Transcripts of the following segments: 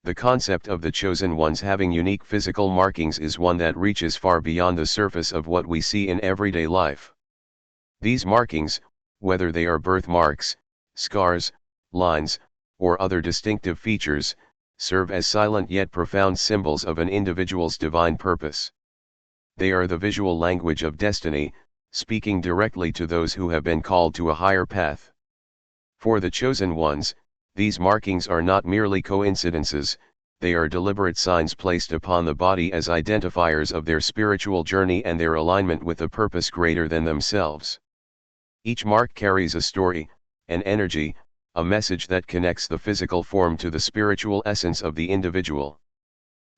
The concept of the chosen ones having unique physical markings is one that reaches far beyond the surface of what we see in everyday life. These markings, whether they are birthmarks, scars, lines, or other distinctive features, serve as silent yet profound symbols of an individual's divine purpose. They are the visual language of destiny, speaking directly to those who have been called to a higher path. For the chosen ones, these markings are not merely coincidences, they are deliberate signs placed upon the body as identifiers of their spiritual journey and their alignment with a purpose greater than themselves. Each mark carries a story, an energy, a message that connects the physical form to the spiritual essence of the individual.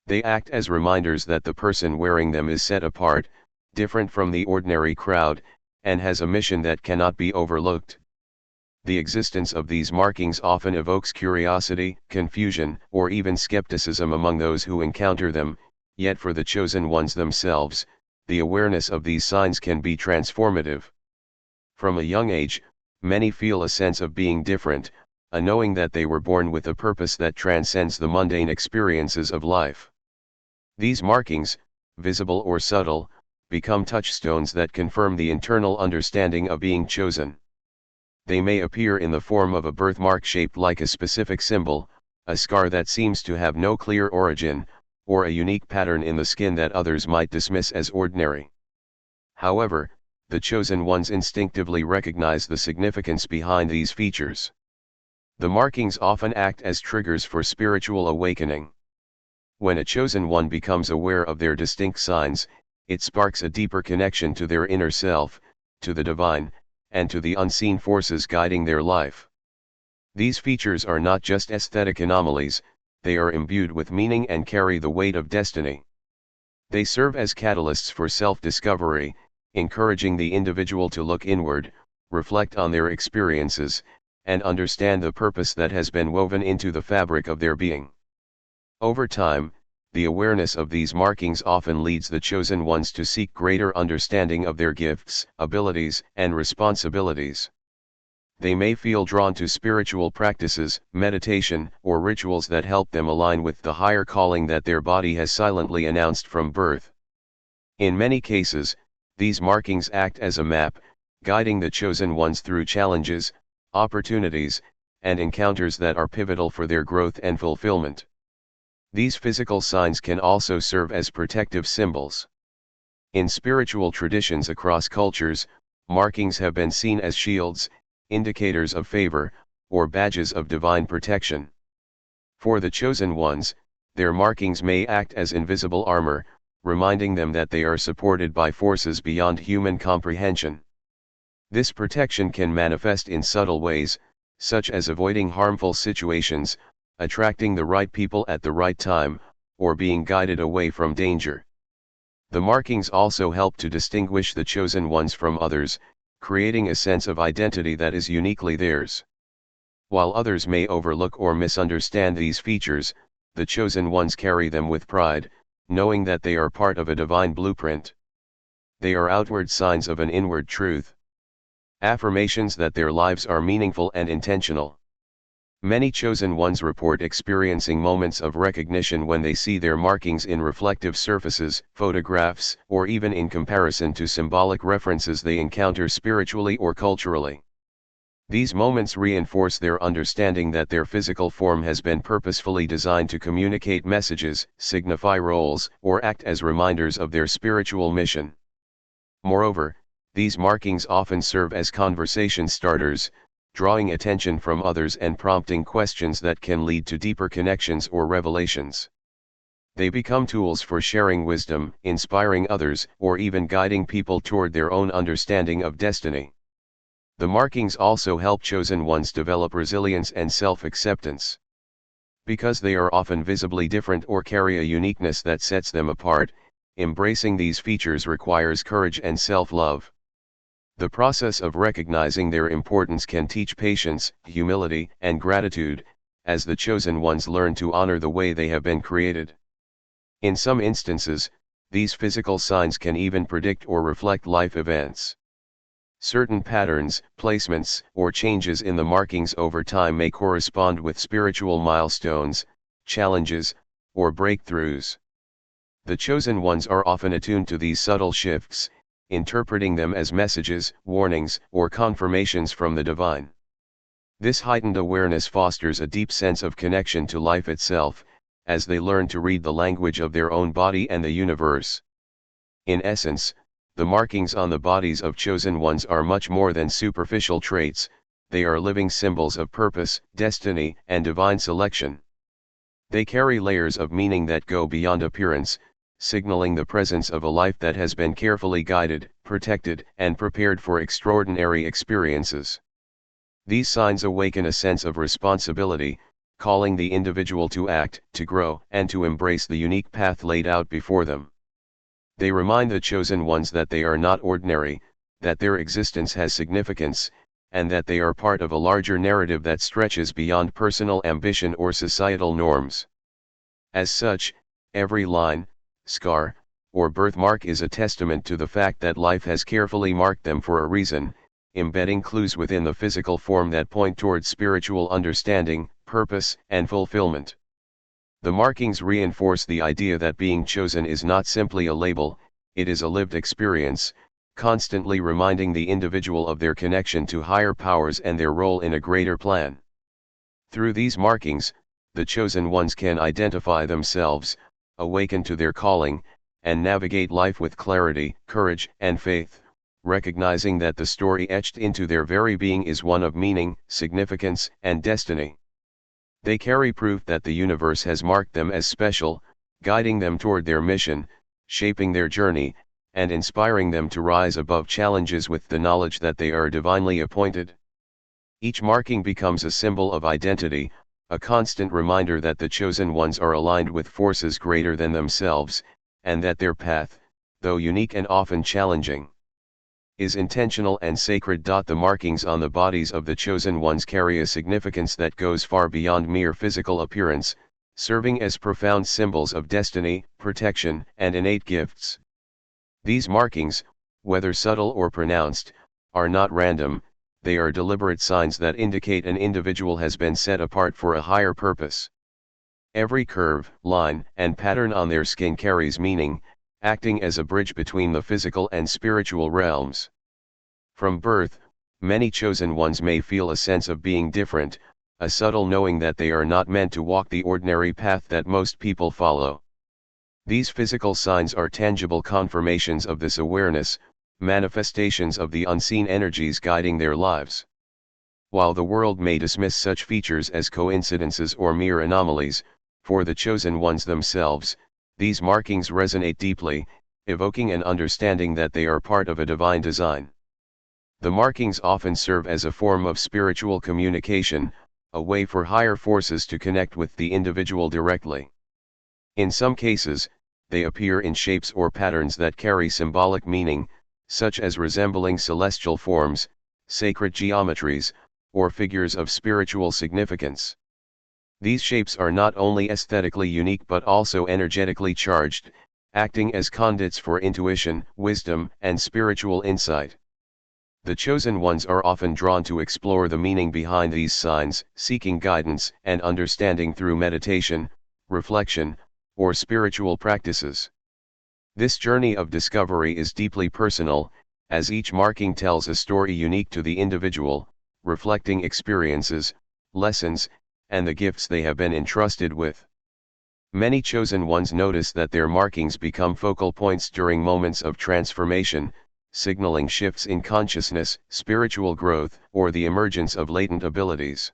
They act as reminders that the person wearing them is set apart, different from the ordinary crowd, and has a mission that cannot be overlooked. The existence of these markings often evokes curiosity, confusion, or even skepticism among those who encounter them, yet for the chosen ones themselves, the awareness of these signs can be transformative. From a young age, many feel a sense of being different, a knowing that they were born with a purpose that transcends the mundane experiences of life. These markings, visible or subtle, become touchstones that confirm the internal understanding of being chosen. They may appear in the form of a birthmark shaped like a specific symbol, a scar that seems to have no clear origin, or a unique pattern in the skin that others might dismiss as ordinary. However, the chosen ones instinctively recognize the significance behind these features. The markings often act as triggers for spiritual awakening. When a chosen one becomes aware of their distinct signs, it sparks a deeper connection to their inner self, to the divine, and to the unseen forces guiding their life. These features are not just aesthetic anomalies, they are imbued with meaning and carry the weight of destiny. They serve as catalysts for self-discovery, encouraging the individual to look inward, reflect on their experiences, and understand the purpose that has been woven into the fabric of their being. Over time, the awareness of these markings often leads the chosen ones to seek greater understanding of their gifts, abilities, and responsibilities. They may feel drawn to spiritual practices, meditation, or rituals that help them align with the higher calling that their body has silently announced from birth. In many cases, these markings act as a map, guiding the chosen ones through challenges, opportunities, and encounters that are pivotal for their growth and fulfillment. These physical signs can also serve as protective symbols. In spiritual traditions across cultures, markings have been seen as shields, indicators of favor, or badges of divine protection. For the chosen ones, their markings may act as invisible armor, reminding them that they are supported by forces beyond human comprehension. This protection can manifest in subtle ways, such as avoiding harmful situations, attracting the right people at the right time, or being guided away from danger. The markings also help to distinguish the chosen ones from others, creating a sense of identity that is uniquely theirs. While others may overlook or misunderstand these features, the chosen ones carry them with pride, knowing that they are part of a divine blueprint. They are outward signs of an inward truth. Affirmations that their lives are meaningful and intentional. Many chosen ones report experiencing moments of recognition when they see their markings in reflective surfaces, photographs, or even in comparison to symbolic references they encounter spiritually or culturally. These moments reinforce their understanding that their physical form has been purposefully designed to communicate messages, signify roles, or act as reminders of their spiritual mission. Moreover, these markings often serve as conversation starters, drawing attention from others and prompting questions that can lead to deeper connections or revelations. They become tools for sharing wisdom, inspiring others, or even guiding people toward their own understanding of destiny. The markings also help chosen ones develop resilience and self-acceptance. Because they are often visibly different or carry a uniqueness that sets them apart, embracing these features requires courage and self-love. The process of recognizing their importance can teach patience, humility, and gratitude, as the chosen ones learn to honor the way they have been created. In some instances, these physical signs can even predict or reflect life events. Certain patterns, placements, or changes in the markings over time may correspond with spiritual milestones, challenges, or breakthroughs. The chosen ones are often attuned to these subtle shifts, interpreting them as messages, warnings, or confirmations from the divine. This heightened awareness fosters a deep sense of connection to life itself, as they learn to read the language of their own body and the universe. In essence, the markings on the bodies of chosen ones are much more than superficial traits, they are living symbols of purpose, destiny, and divine selection. They carry layers of meaning that go beyond appearance, signaling the presence of a life that has been carefully guided, protected, and prepared for extraordinary experiences. These signs awaken a sense of responsibility, calling the individual to act, to grow, and to embrace the unique path laid out before them. They remind the chosen ones that they are not ordinary, that their existence has significance, and that they are part of a larger narrative that stretches beyond personal ambition or societal norms. As such, every line, scar, or birthmark is a testament to the fact that life has carefully marked them for a reason, embedding clues within the physical form that point towards spiritual understanding, purpose, and fulfillment. The markings reinforce the idea that being chosen is not simply a label, it is a lived experience, constantly reminding the individual of their connection to higher powers and their role in a greater plan. Through these markings, the chosen ones can identify themselves, awaken to their calling, and navigate life with clarity, courage, and faith, recognizing that the story etched into their very being is one of meaning, significance, and destiny. They carry proof that the universe has marked them as special, guiding them toward their mission, shaping their journey, and inspiring them to rise above challenges with the knowledge that they are divinely appointed. Each marking becomes a symbol of identity, a constant reminder that the chosen ones are aligned with forces greater than themselves, and that their path, though unique and often challenging, is intentional and sacred. The markings on the bodies of the chosen ones carry a significance that goes far beyond mere physical appearance, serving as profound symbols of destiny, protection, and innate gifts. These markings, whether subtle or pronounced, are not random, they are deliberate signs that indicate an individual has been set apart for a higher purpose. Every curve, line, and pattern on their skin carries meaning, acting as a bridge between the physical and spiritual realms. From birth, many chosen ones may feel a sense of being different, a subtle knowing that they are not meant to walk the ordinary path that most people follow. These physical signs are tangible confirmations of this awareness, manifestations of the unseen energies guiding their lives. While the world may dismiss such features as coincidences or mere anomalies, for the chosen ones themselves, these markings resonate deeply, evoking an understanding that they are part of a divine design. The markings often serve as a form of spiritual communication, a way for higher forces to connect with the individual directly. In some cases, they appear in shapes or patterns that carry symbolic meaning, such as resembling celestial forms, sacred geometries, or figures of spiritual significance. These shapes are not only aesthetically unique but also energetically charged, acting as conduits for intuition, wisdom, and spiritual insight. The chosen ones are often drawn to explore the meaning behind these signs, seeking guidance and understanding through meditation, reflection, or spiritual practices. This journey of discovery is deeply personal, as each marking tells a story unique to the individual, reflecting experiences, lessons, and the gifts they have been entrusted with. Many chosen ones notice that their markings become focal points during moments of transformation, signaling shifts in consciousness, spiritual growth, or the emergence of latent abilities.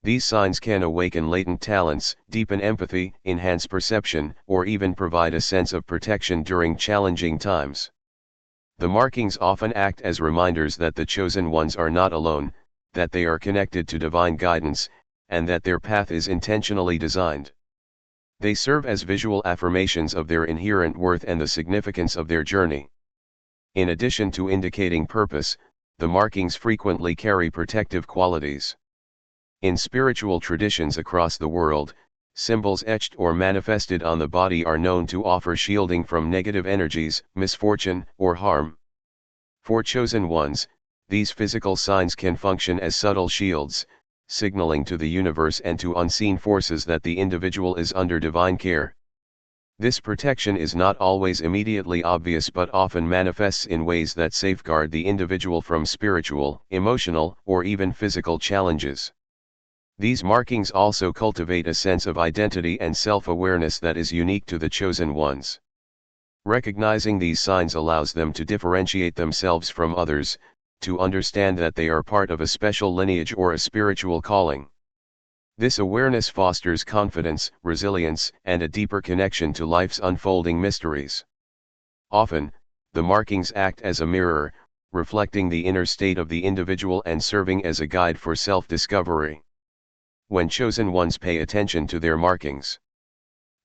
These signs can awaken latent talents, deepen empathy, enhance perception, or even provide a sense of protection during challenging times. The markings often act as reminders that the chosen ones are not alone, that they are connected to divine guidance, and that their path is intentionally designed. They serve as visual affirmations of their inherent worth and the significance of their journey. In addition to indicating purpose, the markings frequently carry protective qualities. In spiritual traditions across the world, symbols etched or manifested on the body are known to offer shielding from negative energies, misfortune, or harm. For chosen ones, these physical signs can function as subtle shields, signaling to the universe and to unseen forces that the individual is under divine care. This protection is not always immediately obvious but often manifests in ways that safeguard the individual from spiritual, emotional, or even physical challenges. These markings also cultivate a sense of identity and self-awareness that is unique to the chosen ones. Recognizing these signs allows them to differentiate themselves from others, to understand that they are part of a special lineage or a spiritual calling. This awareness fosters confidence, resilience, and a deeper connection to life's unfolding mysteries. Often, the markings act as a mirror, reflecting the inner state of the individual and serving as a guide for self-discovery. When chosen ones pay attention to their markings,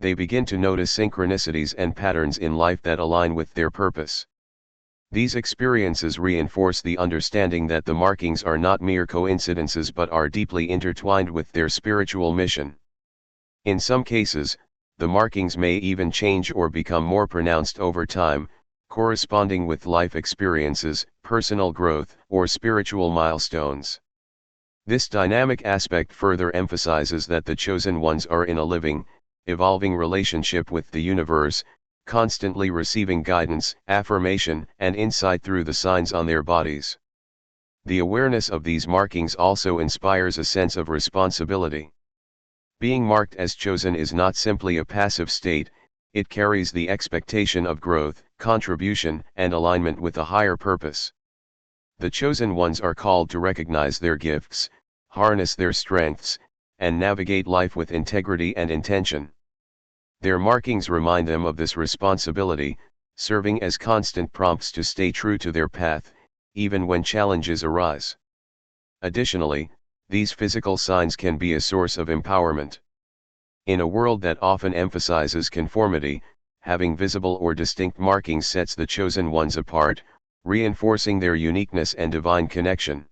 they begin to notice synchronicities and patterns in life that align with their purpose. These experiences reinforce the understanding that the markings are not mere coincidences but are deeply intertwined with their spiritual mission. In some cases, the markings may even change or become more pronounced over time, corresponding with life experiences, personal growth, or spiritual milestones. This dynamic aspect further emphasizes that the chosen ones are in a living, evolving relationship with the universe, constantly receiving guidance, affirmation, and insight through the signs on their bodies. The awareness of these markings also inspires a sense of responsibility. Being marked as chosen is not simply a passive state, it carries the expectation of growth, contribution, and alignment with a higher purpose. The chosen ones are called to recognize their gifts, harness their strengths, and navigate life with integrity and intention. Their markings remind them of this responsibility, serving as constant prompts to stay true to their path, even when challenges arise. Additionally, these physical signs can be a source of empowerment. In a world that often emphasizes conformity, having visible or distinct markings sets the chosen ones apart, reinforcing their uniqueness and divine connection.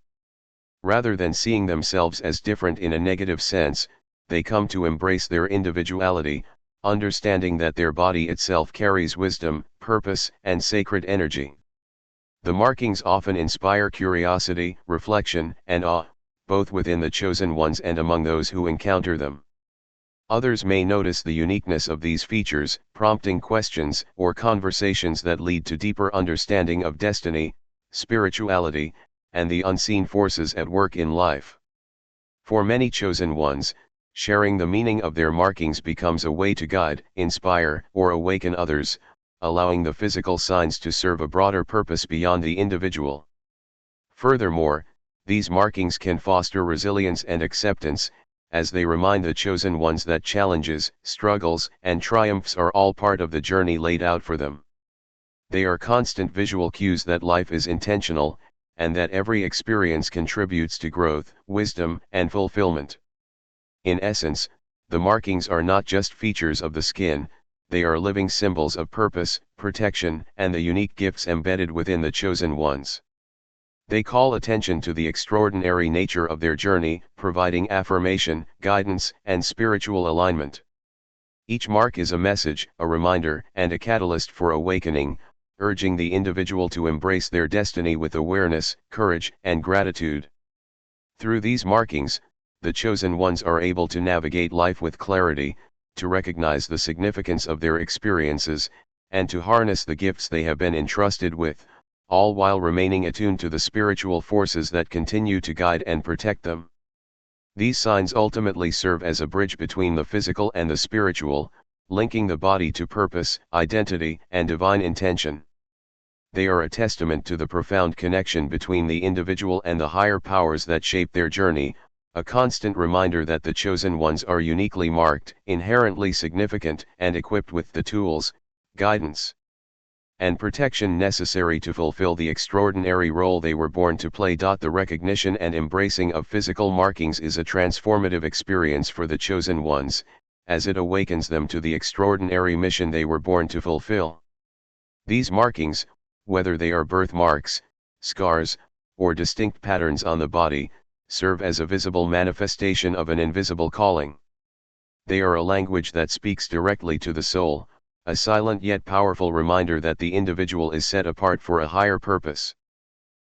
Rather than seeing themselves as different in a negative sense, they come to embrace their individuality, understanding that their body itself carries wisdom, purpose, and sacred energy. The markings often inspire curiosity, reflection, and awe, both within the chosen ones and among those who encounter them. Others may notice the uniqueness of these features, prompting questions or conversations that lead to deeper understanding of destiny, spirituality, and the unseen forces at work in life. For many chosen ones, sharing the meaning of their markings becomes a way to guide, inspire, or awaken others, allowing the physical signs to serve a broader purpose beyond the individual. Furthermore, these markings can foster resilience and acceptance, as they remind the chosen ones that challenges, struggles, and triumphs are all part of the journey laid out for them. They are constant visual cues that life is intentional, and that every experience contributes to growth, wisdom, and fulfillment. In essence, the markings are not just features of the skin, they are living symbols of purpose, protection, and the unique gifts embedded within the chosen ones. They call attention to the extraordinary nature of their journey, providing affirmation, guidance, and spiritual alignment. Each mark is a message, a reminder, and a catalyst for awakening, urging the individual to embrace their destiny with awareness, courage, and gratitude. Through these markings, the chosen ones are able to navigate life with clarity, to recognize the significance of their experiences, and to harness the gifts they have been entrusted with, all while remaining attuned to the spiritual forces that continue to guide and protect them. These signs ultimately serve as a bridge between the physical and the spiritual, linking the body to purpose, identity, and divine intention. They are a testament to the profound connection between the individual and the higher powers that shape their journey, a constant reminder that the chosen ones are uniquely marked, inherently significant, and equipped with the tools, guidance, and protection necessary to fulfill the extraordinary role they were born to play. The recognition and embracing of physical markings is a transformative experience for the chosen ones, as it awakens them to the extraordinary mission they were born to fulfill. These markings, whether they are birthmarks, scars, or distinct patterns on the body, serve as a visible manifestation of an invisible calling. They are a language that speaks directly to the soul, a silent yet powerful reminder that the individual is set apart for a higher purpose.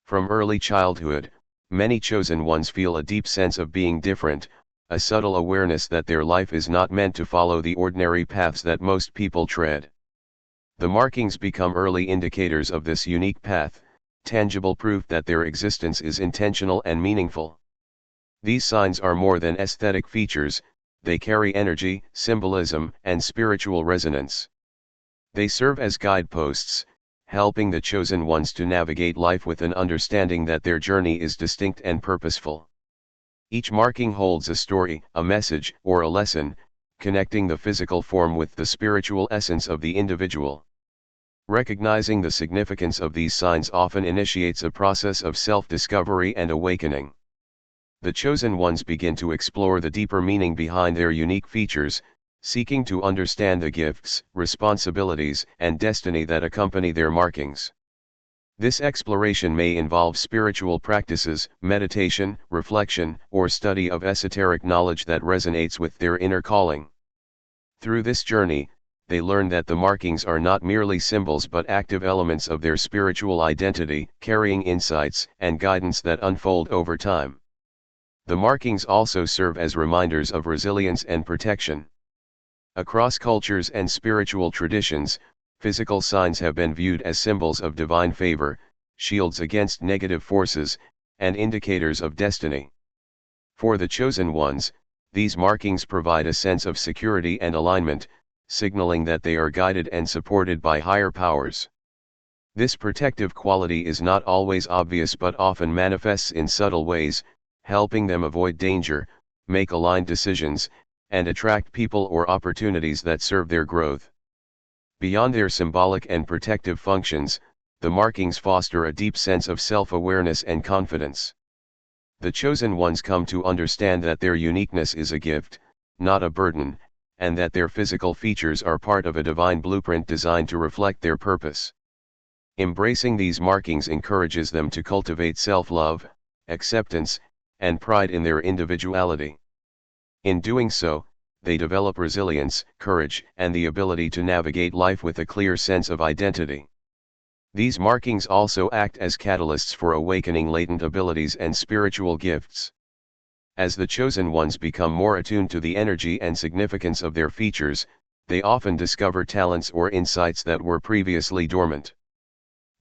From early childhood, Many chosen ones feel a deep sense of being different, a subtle awareness that their life is not meant to follow the ordinary paths that most people tread. The markings become early indicators of this unique path, tangible proof that their existence is intentional and meaningful. These signs are more than aesthetic features, they carry energy, symbolism, and spiritual resonance. They serve as guideposts, helping the chosen ones to navigate life with an understanding that their journey is distinct and purposeful. Each marking holds a story, a message, or a lesson, connecting the physical form with the spiritual essence of the individual. Recognizing the significance of these signs often initiates a process of self-discovery and awakening. The chosen ones begin to explore the deeper meaning behind their unique features, seeking to understand the gifts, responsibilities, and destiny that accompany their markings. This exploration may involve spiritual practices, meditation, reflection, or study of esoteric knowledge that resonates with their inner calling. Through this journey, they learn that the markings are not merely symbols but active elements of their spiritual identity, carrying insights and guidance that unfold over time. The markings also serve as reminders of resilience and protection. Across cultures and spiritual traditions, physical signs have been viewed as symbols of divine favor, shields against negative forces, and indicators of destiny. For the chosen ones, these markings provide a sense of security and alignment, signaling that they are guided and supported by higher powers. This protective quality is not always obvious but often manifests in subtle ways, helping them avoid danger, make aligned decisions, and attract people or opportunities that serve their growth. Beyond their symbolic and protective functions, the markings foster a deep sense of self-awareness and confidence. The chosen ones come to understand that their uniqueness is a gift, not a burden, and that their physical features are part of a divine blueprint designed to reflect their purpose. Embracing these markings encourages them to cultivate self-love, acceptance, and pride in their individuality. In doing so, they develop resilience, courage, and the ability to navigate life with a clear sense of identity. These markings also act as catalysts for awakening latent abilities and spiritual gifts. As the chosen ones become more attuned to the energy and significance of their features, they often discover talents or insights that were previously dormant.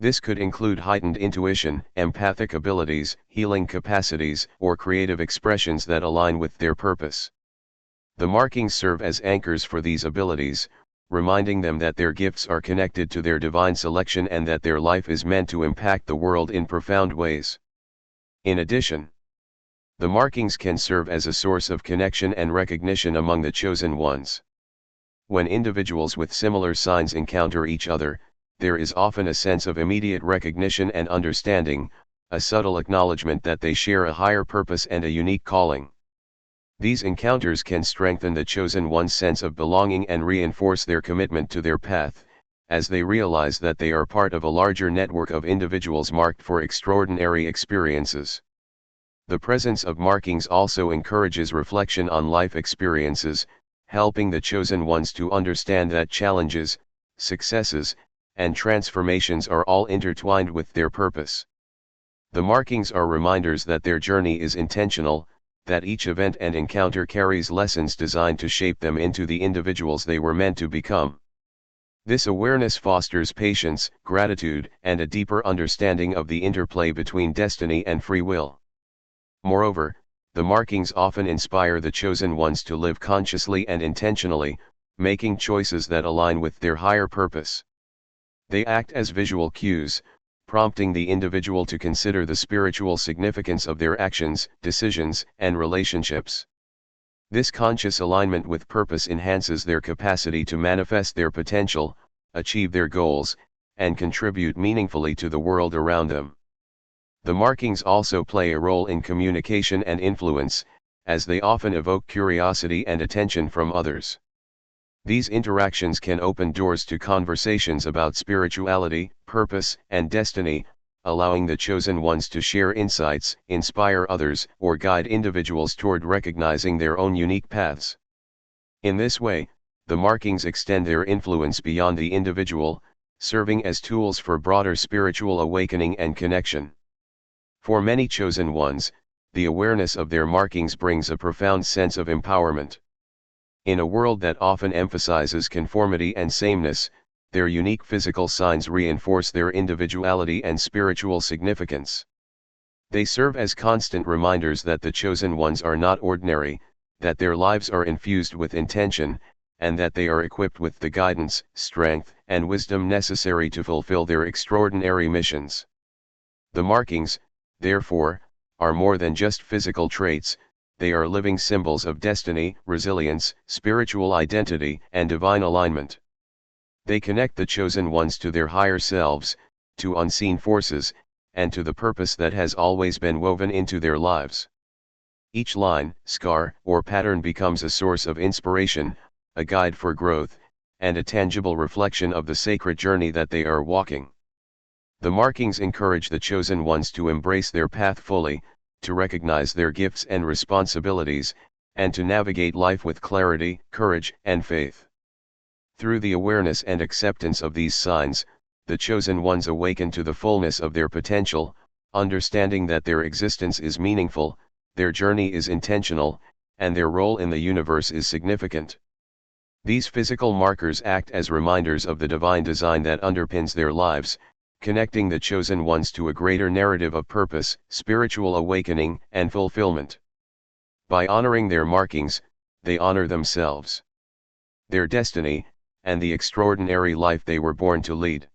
This could include heightened intuition, empathic abilities, healing capacities, or creative expressions that align with their purpose. The markings serve as anchors for these abilities, reminding them that their gifts are connected to their divine selection and that their life is meant to impact the world in profound ways. In addition, the markings can serve as a source of connection and recognition among the chosen ones. When individuals with similar signs encounter each other, there is often a sense of immediate recognition and understanding, a subtle acknowledgement that they share a higher purpose and a unique calling. These encounters can strengthen the chosen one's sense of belonging and reinforce their commitment to their path, as they realize that they are part of a larger network of individuals marked for extraordinary experiences. The presence of markings also encourages reflection on life experiences, helping the chosen ones to understand that challenges, successes, and transformations are all intertwined with their purpose. The markings are reminders that their journey is intentional, that each event and encounter carries lessons designed to shape them into the individuals they were meant to become. This awareness fosters patience, gratitude, and a deeper understanding of the interplay between destiny and free will. Moreover, the markings often inspire the chosen ones to live consciously and intentionally, making choices that align with their higher purpose. They act as visual cues, prompting the individual to consider the spiritual significance of their actions, decisions, and relationships. This conscious alignment with purpose enhances their capacity to manifest their potential, achieve their goals, and contribute meaningfully to the world around them. The markings also play a role in communication and influence, as they often evoke curiosity and attention from others. These interactions can open doors to conversations about spirituality, purpose, and destiny, allowing the chosen ones to share insights, inspire others, or guide individuals toward recognizing their own unique paths. In this way, the markings extend their influence beyond the individual, serving as tools for broader spiritual awakening and connection. For many chosen ones, the awareness of their markings brings a profound sense of empowerment. In a world that often emphasizes conformity and sameness, their unique physical signs reinforce their individuality and spiritual significance. They serve as constant reminders that the chosen ones are not ordinary, that their lives are infused with intention, and that they are equipped with the guidance, strength, and wisdom necessary to fulfill their extraordinary missions. The markings, therefore, are more than just physical traits, they are living symbols of destiny, resilience, spiritual identity, and divine alignment. They connect the chosen ones to their higher selves, to unseen forces, and to the purpose that has always been woven into their lives. Each line, scar, or pattern becomes a source of inspiration, a guide for growth, and a tangible reflection of the sacred journey that they are walking. The markings encourage the chosen ones to embrace their path fully, to recognize their gifts and responsibilities, and to navigate life with clarity, courage, and faith. Through the awareness and acceptance of these signs, the chosen ones awaken to the fullness of their potential, understanding that their existence is meaningful, their journey is intentional, and their role in the universe is significant. These physical markers act as reminders of the divine design that underpins their lives, connecting the chosen ones to a greater narrative of purpose, spiritual awakening, and fulfillment. By honoring their markings, they honor themselves, their destiny, and the extraordinary life they were born to lead.